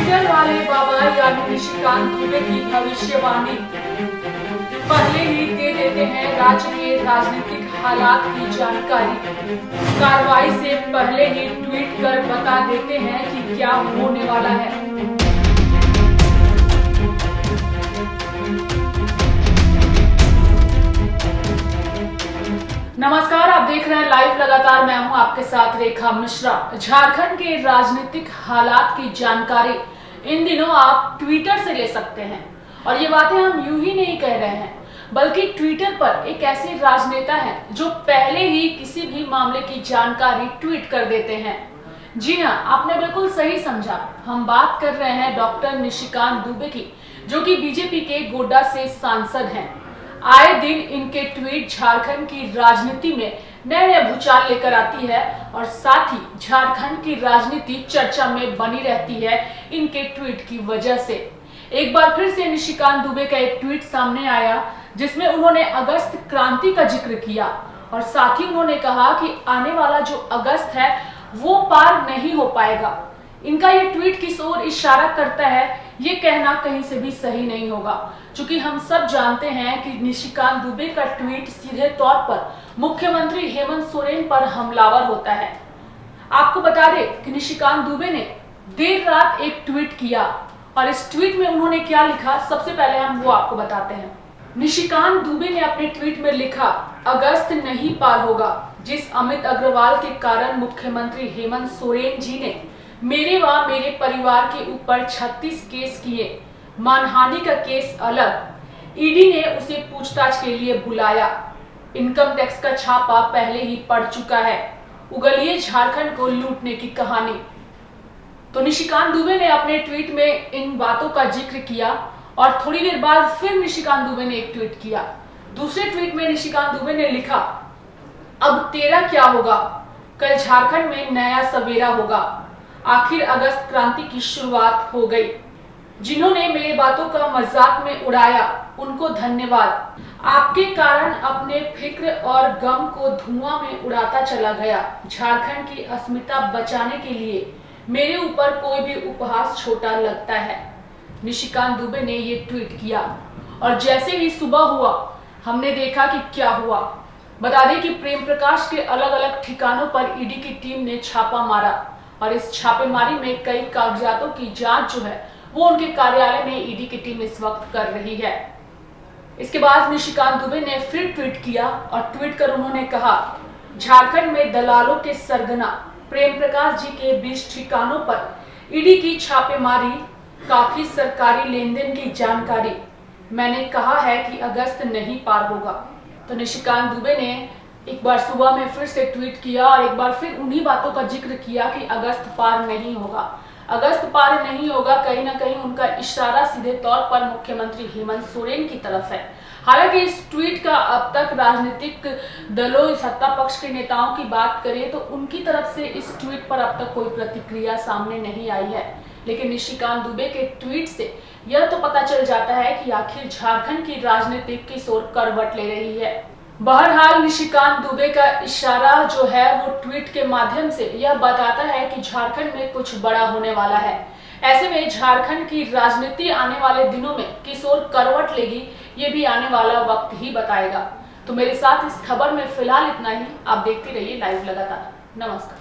Twitter वाले बाबा यानी निशिकांत दुबे की भविष्यवाणी पहले ही दे देते हैं राज्य के राजनीतिक हालात की जानकारी। कार्रवाई से पहले ही ट्वीट कर बता देते हैं कि क्या होने वाला है। नमस्कार, आप देख रहे हैं लाइव लगातार। मैं हूं आपके साथ रेखा मिश्रा। झारखंड के राजनीतिक हालात की जानकारी इन दिनों आप ट्विटर से ले सकते हैं और ये बातें हम यूं ही नहीं कह रहे हैं, बल्कि ट्विटर पर एक ऐसे राजनेता हैं जो पहले ही किसी भी मामले की जानकारी ट्वीट कर देते हैं। जी हां, आपने बिल्कुल सही समझा। हम बात कर रहे हैं डॉक्टर निशिकांत दुबे की, जो कि बीजेपी के गोड्डा से सांसद हैं। आए दिन इनके ट्वीट झारखंड की राजनीति में नए नए भूचाल लेकर आती है और साथ ही झारखंड की राजनीति चर्चा में बनी रहती है इनके ट्वीट की वजह से। एक बार फिर से निशिकांत दुबे का एक ट्वीट सामने आया जिसमें उन्होंने अगस्त क्रांति का जिक्र किया और साथ ही उन्होंने कहा कि आने वाला जो अगस्त है वो पार नहीं हो पाएगा। इनका ये ट्वीट किस ओर इशारा करता है ये कहना कहीं से भी सही नहीं होगा, क्योंकि हम सब जानते हैं कि निशिकांत दुबे का ट्वीट सीधे तौर पर मुख्यमंत्री हेमंत सोरेन पर हमलावर होता है। आपको बता दें कि निशिकांत दुबे ने देर रात एक ट्वीट किया और इस ट्वीट में उन्होंने क्या लिखा, सबसे पहले हम वो आपको बताते हैं। निशिकांत दुबे ने अपने ट्वीट में लिखा, अगस्त नहीं पार होगा। जिस अमित अग्रवाल के कारण मुख्यमंत्री हेमंत सोरेन जी ने मेरे व मेरे परिवार के ऊपर 36 केस किए, मानहानि का केस अलग, ईडी ने उसे पूछताछ के लिए बुलाया, इनकम टैक्स का छापा पहले ही पड़ चुका है, उगलिए झारखंड को लूटने की कहानी। तो निशिकांत दुबे ने अपने ट्वीट में इन बातों का जिक्र किया और थोड़ी देर बाद फिर निशिकांत दुबे ने एक ट्वीट किया। दूसरे ट्वीट में निशिकांत दुबे ने लिखा, अब तेरा क्या होगा, कल झारखंड में नया सवेरा होगा, आखिर अगस्त क्रांति की शुरुआत हो गई। जिन्होंने मेरे बातों का मजाक में उड़ाया उनको धन्यवाद। आपके कारण अपने फिक्र और गम को धुआं में उड़ाता चला गया। झारखंड की अस्मिता बचाने के लिए मेरे ऊपर कोई भी उपहास छोटा लगता है। निशिकांत दुबे ने ये ट्वीट किया और जैसे ही सुबह हुआ हमने देखा कि क्या हुआ। बता दें कि प्रेम प्रकाश के अलग अलग ठिकानों पर ईडी की टीम ने छापा मारा और इस छापेमारी में कई कागजातों की जांच जो है वो उनके कार्यालय में ईडी की टीम इस वक्त कर रही है। इसके बाद निशिकांत दुबे ने फिर ट्वीट किया और ट्वीट कर उन्होंने कहा, झारखंड में दलालों के सरगना प्रेम प्रकाश जी के 20 ठिकानों पर ईडी की छापेमारी, काफी सरकारी लेन देन की जानकारी। मैंने कहा है कि अगस्त नहीं पार होगा। तो निशिकांत दुबे ने एक बार सुबह में फिर से ट्वीट किया और एक बार फिर उन्हीं बातों का जिक्र किया कि अगस्त पार नहीं होगा। अगस्त पार नहीं होगा, कहीं ना कहीं उनका इशारा सीधे तौर पर मुख्यमंत्री हेमंत सोरेन की तरफ है। हालांकि इस ट्वीट का अब तक राजनीतिक दलों, सत्ता पक्ष के नेताओं की बात करें तो उनकी तरफ से इस ट्वीट पर अब तक कोई प्रतिक्रिया सामने नहीं आई है। लेकिन निशिकांत दुबे के ट्वीट से यह तो पता चल जाता है कि आखिर झारखंड की राजनीति किस ओर करवट ले रही है। बहरहाल निशिकांत दुबे का इशारा जो है वो ट्वीट के माध्यम से यह बताता है कि झारखंड में कुछ बड़ा होने वाला है। ऐसे में झारखंड की राजनीति आने वाले दिनों में किस ओर करवट लेगी ये भी आने वाला वक्त ही बताएगा। तो मेरे साथ इस खबर में फिलहाल इतना ही। आप देखते रहिए लाइव लगातार। नमस्कार।